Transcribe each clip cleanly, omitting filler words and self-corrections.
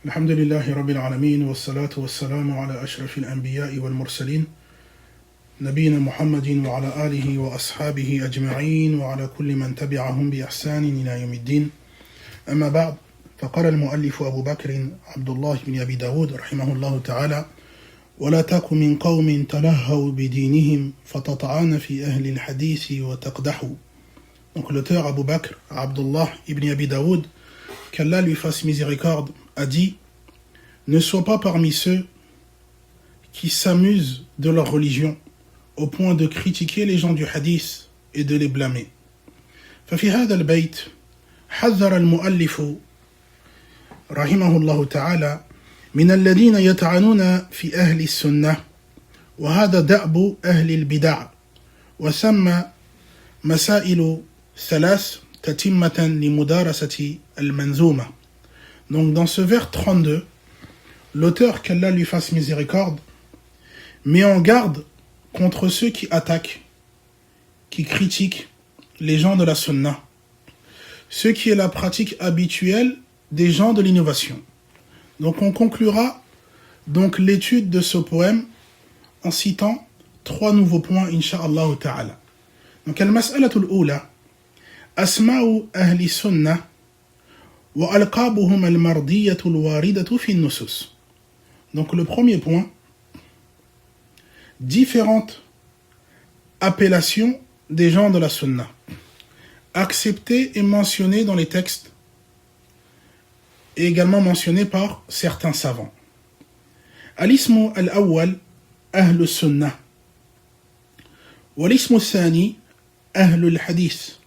الحمد لله رب العالمين والصلاة والسلام على أشرف الأنبياء والمرسلين نبينا محمد وعلى آله وأصحابه أجمعين وعلى كل من تبعهم بإحسان إلى يوم الدين. أما بعد، فقال المؤلف أبو بكر عبد الله بن أبي داود رحمه الله تعالى: ولا تك من قوم تلهوا بدينهم فتطعن في أهل الحديث وتقدحوا. Donc l'auteur Abu Bakr Abdullah ibn Abi Daoud, qu'Allah lui fasse miséricorde, a dit: ne sois pas parmi ceux qui s'amusent de leur religion au point de critiquer les gens du hadith et de les blâmer. ففي هذا البيت حذر المؤلف رحمه الله تعالى من الذين يطعنون في أهل السنة، وهذا دأب أهل البدع، وسمى مسائل ثلاث تتمة لمدارسة المنظومة. Donc dans ce vers 32, l'auteur, qu'Allah lui fasse miséricorde, met en garde contre ceux qui attaquent, qui critiquent les gens de la sunna, ce qui est la pratique habituelle des gens de l'innovation. Donc on conclura donc l'étude de ce poème en citant 3 nouveaux points, incha'Allah ta'ala. Donc al-mas'alatul ula, asma'u ahli sunnah wa alqabuhum al-mardiyatu al-waridatu fi an-nusus. Donc le premier point, différentes appellations des gens de la sunna, acceptées et mentionnées dans les textes, et également mentionnées par certains savants. Al-ismu al-awwal, ahlu sunnah. Wal-ismu al-thani, ahlu al-hadith.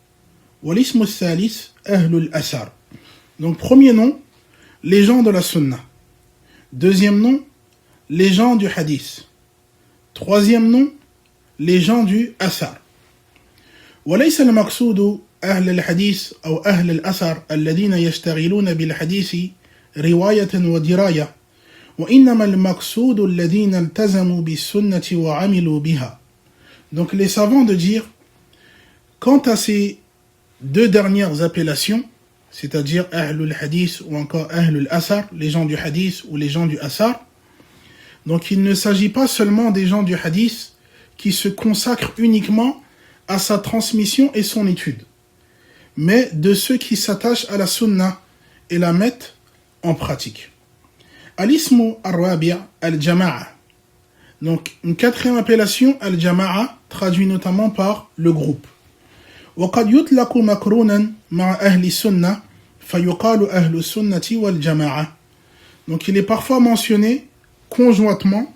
Wal-ismu al-thalith, ahlu al-athar. Donc premier nom, les gens de la sunna. Deuxième nom, les gens du hadith. Troisième nom, les gens du athar. وليس المقصود أهل الحديث أو أهل الأثر الذين يشتغلون بالحديث رواية ودراية، وإنما المقصود الذين التزموا بالسنة وعملوا بها. Donc les savants de dire, quant à ces deux dernières appellations, c'est-à-dire Ahlul Hadith ou encore Ahlul Athar, les gens du Hadith ou les gens du Athar, donc il ne s'agit pas seulement des gens du Hadith qui se consacrent uniquement à sa transmission et son étude, mais de ceux qui s'attachent à la sunna et la mettent en pratique. Al-ismu ar-rabi' al-jama'a. Donc une quatrième appellation, al-jama'a, traduit notamment par le groupe. وقد يطلق مقرونا مع أهل السنة فيقال أهل السنة والجماعة. Donc il est parfois mentionné conjointement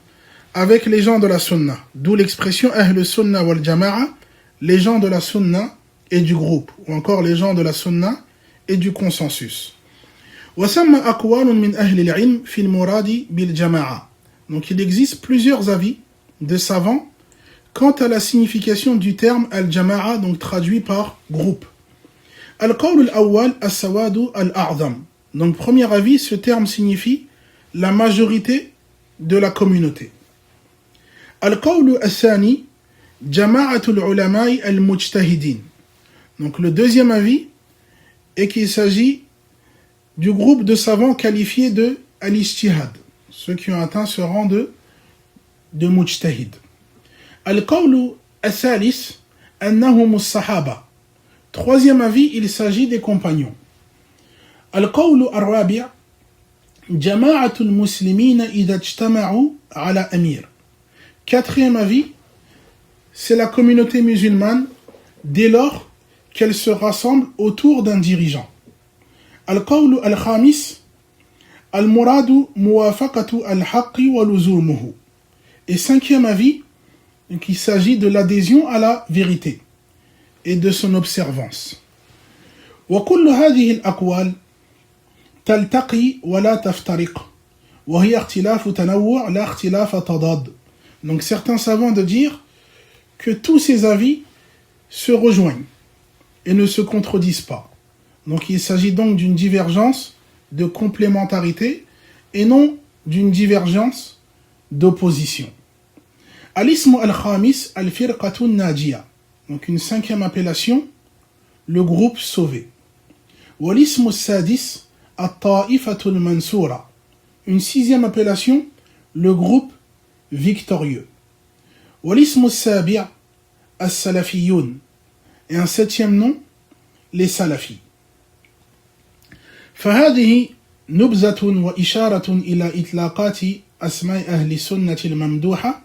avec les gens de la sunna, d'où l'expression أهل السنة والجماعة, les gens de la sunna et du groupe, ou encore les gens de la sunna et du consensus. وسمى أقوال من أهل العلم في المراد بالجماعة. Donc il existe plusieurs avis de savants quant à la signification du terme al-jama'a, donc traduit par groupe. Al-qawl al-awwal as-sawadu al-a'zam. Donc premier avis, ce terme signifie la majorité de la communauté. Al-qawl al-thani jama'atul ulama'i al-mujtahidin. Donc le deuxième avis est qu'il s'agit du groupe de savants qualifiés de al-ijtihad, ceux qui ont atteint ce rang de mujtahid. Al-qawlu al-thalith annahum as-sahaba. Troisième avis, il s'agit des compagnons. Al-qawlu al-rabi' jama'atul muslimina idha ijtama'u ala amir. Quatrième avis, c'est la communauté musulmane dès lors qu'elle se rassemble autour d'un dirigeant. Al-qawlu al-khamis al-muradu muwafaqatu al-haqqi wa luzumuhu. Et cinquième avis, qu'il s'agit de l'adhésion à la vérité et de son observance. وكل هذه الأقوال تلتقي ولا تفترق وهي اختلاف تنوع لا اختلاف تضاد. Donc certains savants de dire que tous ces avis se rejoignent et ne se contredisent pas. Donc il s'agit donc d'une divergence de complémentarité et non d'une divergence d'opposition. Al-ismu al-khamis al-firqatu najiya. Donc une cinquième appellation, le groupe sauvé. Wal-ismu al-sadis at-ta'ifatul mansura. une sixième appellation, le groupe victorieux. والاسم السابع السلفيون. Et un septième nom, les salafis. فهذه نبذة وإشارة إلى إطلاقات أسماء أهل السنة الممدوحة،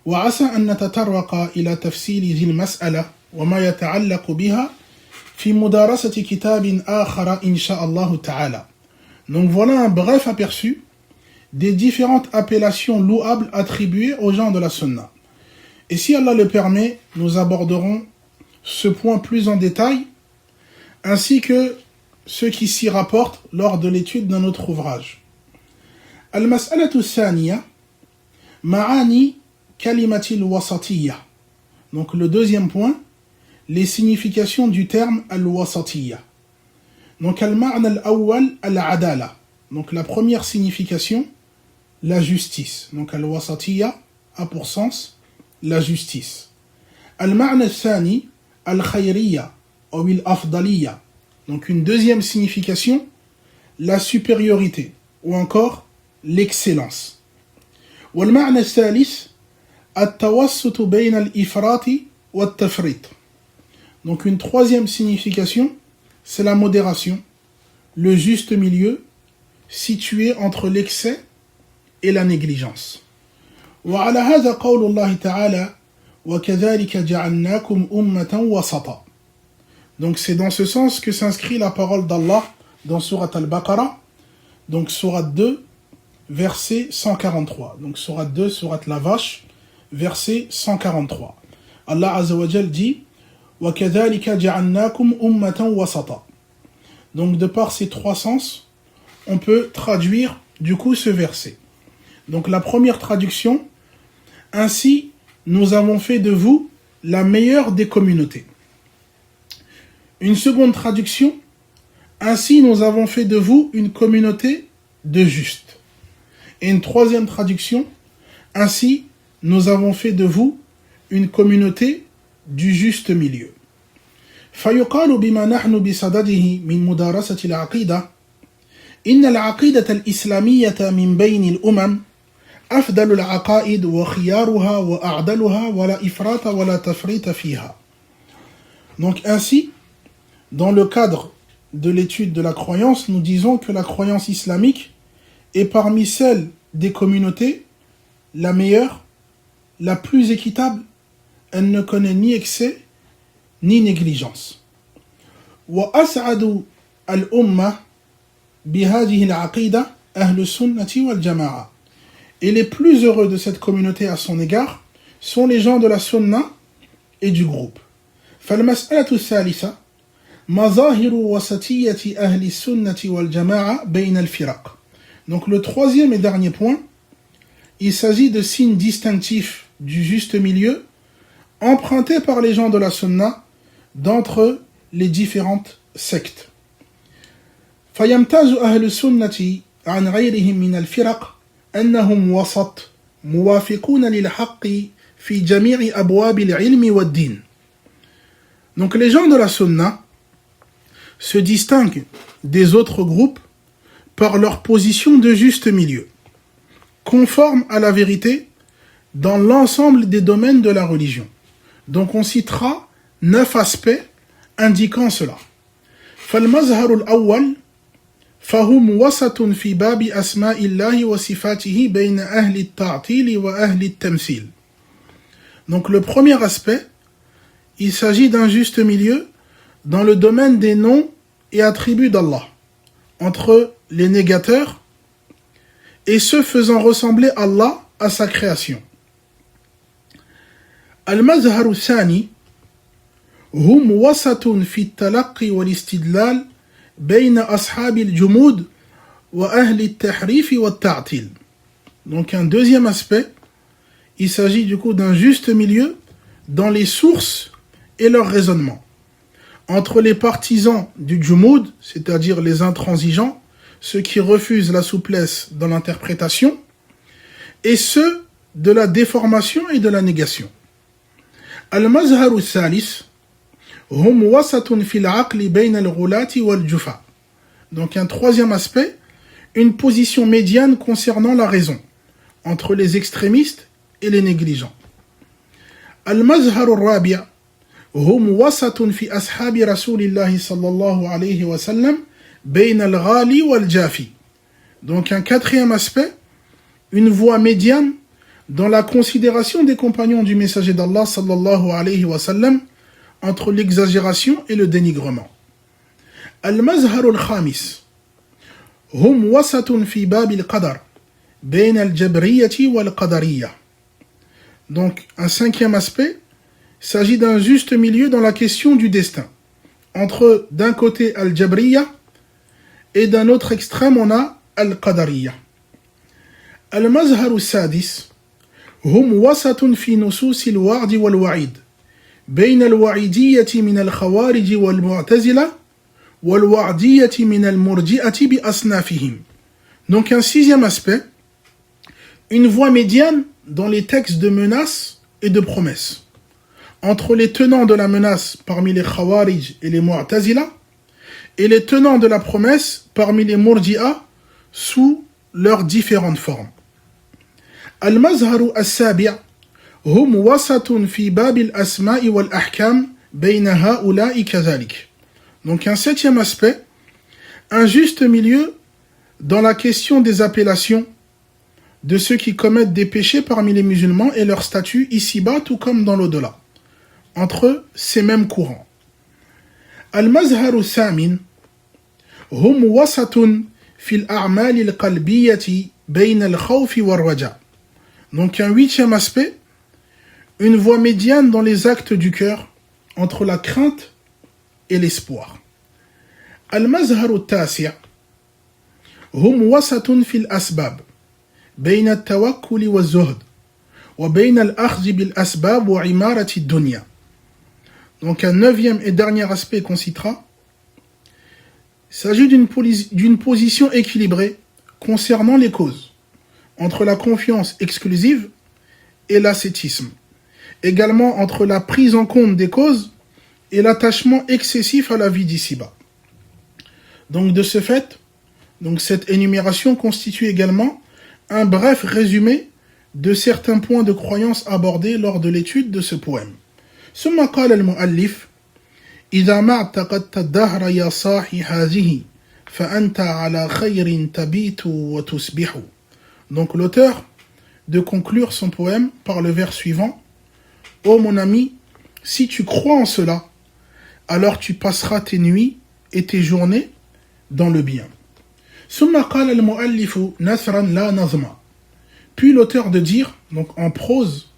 وعسى أن نتطرق إلى تفصيل ذي المسألة وما يتعلق بها في مدارسة كتاب آخر إن شاء الله تعالى. Donc voilà un bref aperçu des différentes appellations louables attribuées aux gens de la Sunna. Et si Allah le permet, nous aborderons ce point plus en détail, ainsi que ceux qui s'y rapportent lors de l'étude d'un autre ouvrage. Al-Mas'alatu Thaniya, Ma'ani Kalimatil Wasatiyya. Donc le deuxième point, les significations du terme Al-Wasatiyya. Donc Al-Ma'na Al-Awwal Al-Adala. Donc la première signification, la justice. Donc Al-Wasatiyya a pour sens la justice. Al-Ma'na Thani Al-Khayriyya ou Al-Afdaliyya. Donc une deuxième signification, la supériorité ou encore l'excellence. Wal-Ma'na Al-Thalith At-Tawassut bayna al-Ifrat wa at-Tafrit. Donc une troisième signification, c'est la modération, le juste milieu situé entre l'excès et la négligence. وعلى هذا قول الله تعالى وكذلك جعلناكم أمة وسطا. Donc c'est dans ce sens que s'inscrit la parole d'Allah dans Surat Al-Baqarah, donc Surat 2, verset 143. Donc Surat 2, Surat la Vache, verset 143. Allah Azza wa Jal dit وكذلك جعلناكم أمة وسطا. Donc de par ces trois sens, on peut traduire du coup ce verset. Donc la première traduction, ainsi nous avons fait de vous la meilleure des communautés. Une seconde traduction, ainsi nous avons fait de vous une communauté de justes. Et une troisième traduction, ainsi nous avons fait de vous une communauté du juste milieu. فيقال بما نحن بصدده من مدارسة العقيدة إن العقيدة الإسلامية من بين الأمم أفضل العقائد وخيارها وأعدلها ولا إفراط ولا تفريط فيها. Donc ainsi, dans le cadre de l'étude de la croyance, nous disons que la croyance islamique est parmi celles des communautés la meilleure, la plus équitable. Elle ne connaît ni excès ni négligence. وأسعد الأمة بهذه العقيدة أهل السنة والجماعة. Et les plus heureux de cette communauté à son égard sont les gens de la sunna et du groupe. فالمسألة الثالثة مظاهر وسطية أهل السنة والجماعة بين الفرق. Donc le troisième et dernier point, il s'agit de signes distinctifs du juste milieu empruntés par les gens de la sunna d'entre les différentes sectes. فيمتاز أهل السنة عن غيرهم من الفرق أنهم وسط موافقون للحق في جميع أبواب العلم والدين. Donc les gens de la sunna se distinguent des autres groupes par leur position de juste milieu, conforme à la vérité dans l'ensemble des domaines de la religion. Donc on citera 9 aspects indiquant cela. فالمظهر الأول فهم وسط في باب أسماء الله وصفاته بين أهل التعطيل وأهل التمثيل. Donc le premier aspect, il s'agit d'un juste milieu dans le domaine des noms et attributs d'Allah, entre les négateurs et ceux faisant ressembler Allah à sa création. المظهر الثاني هم وسط في التلقي والاستدلال بين أصحاب الجمود وأهل التحريف والتعطيل. Donc un deuxième aspect, il s'agit du coup d'un juste milieu dans les sources et leur raisonnement, entre les partisans du jumud, c'est-à-dire les intransigeants, ceux qui refusent la souplesse dans l'interprétation, et ceux de la déformation et de la négation. المظهر الثالث هم وسط في العقل بين الغلاة والجفاء. Donc un troisième aspect, une position médiane concernant la raison, entre les extrémistes et les négligents. Al-Mazhar al-Rabi' hum wasatun fi ashabi Rasulillahi sallallahu alayhi wa sallam bayna al-ghali wal-jafi. Donc un quatrième aspect, une voie médiane dans la considération des compagnons du messager d'Allah sallallahu alayhi wa sallam entre l'exagération et le dénigrement. Al-Mazhar al-Khamis hum wasatun fi bab al-qadar bayna al-jabriyyati wal-qadariyya. Donc un cinquième aspect, il s'agit d'un juste milieu dans la question du destin. Entre d'un côté al-jabriyya et d'un autre extrême on a al-qadariyya. Al-Mazhar al-Sadis hum wasatun fi nusus al-wa'd wal-wa'id بين الوعيدية من الخوارج والمعتزلة والوعدية من المرجئة بأصنافهم. Donc un sixième aspect, une voie médiane dans les textes de menaces et de promesses, entre les tenants de la menace parmi les Khawarij et les Mu'tazila, et les tenants de la promesse parmi les Murji'a sous leurs différentes formes. Al-Mazharu as-Sabi' hum wasatun fi bab al-asma'i wal-ahkam bayna ha'ula'i kadhalik. Donc un septième aspect, un juste milieu dans la question des appellations de ceux qui commettent des péchés parmi les musulmans et leur statut ici-bas tout comme dans l'au-delà, entre ces mêmes courants. Al-Mazhar al-Thamin hum wasatun fi al-a'mal al-qalbiyyati bayna al-khawf wal-raja. Donc un huitième aspect, une voie médiane dans les actes du cœur entre la crainte et l'espoir. Al-Mazhar al-Tasi' hum wasatun fi al-asbab بين التوكل والزهد وبين الأخذ بالأسباب وعمارة الدنيا. Donc un neuvième et dernier aspect qu'on citera, il s'agit d'une position équilibrée concernant les causes, entre la confiance exclusive et l'ascétisme, également entre la prise en compte des causes et l'attachement excessif à la vie d'ici-bas. Donc de ce fait, donc cette énumération constitue également un bref résumé de certains points de croyance abordés lors de l'étude de ce poème. ثم قال المؤلف إذا ما اعتقدت الدهر يا صاحي هذه فأنت على خير تبيت وتصبح. Donc l'auteur de conclure son poème par le vers suivant: Ô mon ami, si tu crois en cela, alors tu passeras tes nuits et tes journées dans le bien. ثم قال المؤلف نثرا لا نظما. Puis l'auteur de dire, donc en prose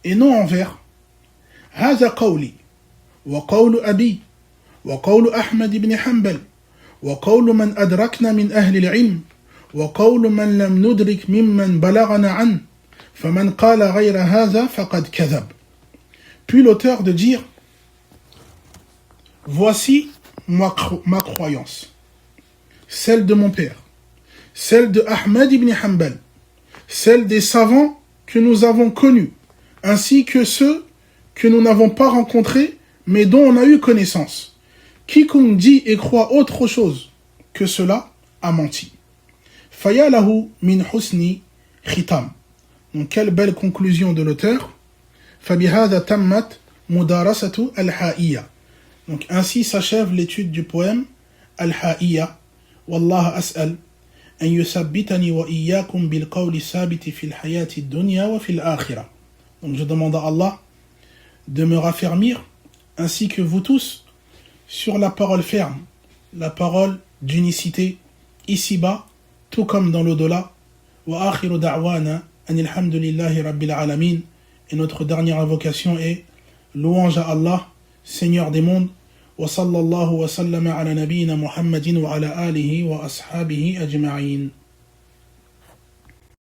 et non en vers: هذا قولي وقول أبي وقول أحمد بن حنبل وقول من أدركنا من أهل العلم وقول من لم ندرك ممن بلغنا عنه فمن قال غير هذا فقد كذب. Puis l'auteur de dire: voici ma croyance, celle de mon père, celle de Ahmed ibn Hanbal, celle des savants que nous avons connus, ainsi que ceux que nous n'avons pas rencontrés, mais dont on a eu connaissance. Quiconque dit et croit autre chose que cela a menti. Fayalahu min husni khitam. Donc quelle belle conclusion de l'auteur. Fabihada tammat mudarasatu al-ha'iyya. Donc ainsi s'achève l'étude du poème al-ha'iyya. Wallah as'al an yuthabbitani wa iyyakum bil qawli sabiti fil hayati dunya wa fil akhirah. Donc je demande à Allah de me raffermir, ainsi que vous tous, sur la parole ferme, la parole d'unicité, ici-bas, tout comme dans l'au-delà. Wa akhiru da'wana anil hamdulillahi rabbil alamin. Et notre dernière invocation est louange à Allah, Seigneur des mondes. Wa sallallahu wa sallama ala nabiyyina Muhammadin wa ala alihi wa ashabihi ajma'in.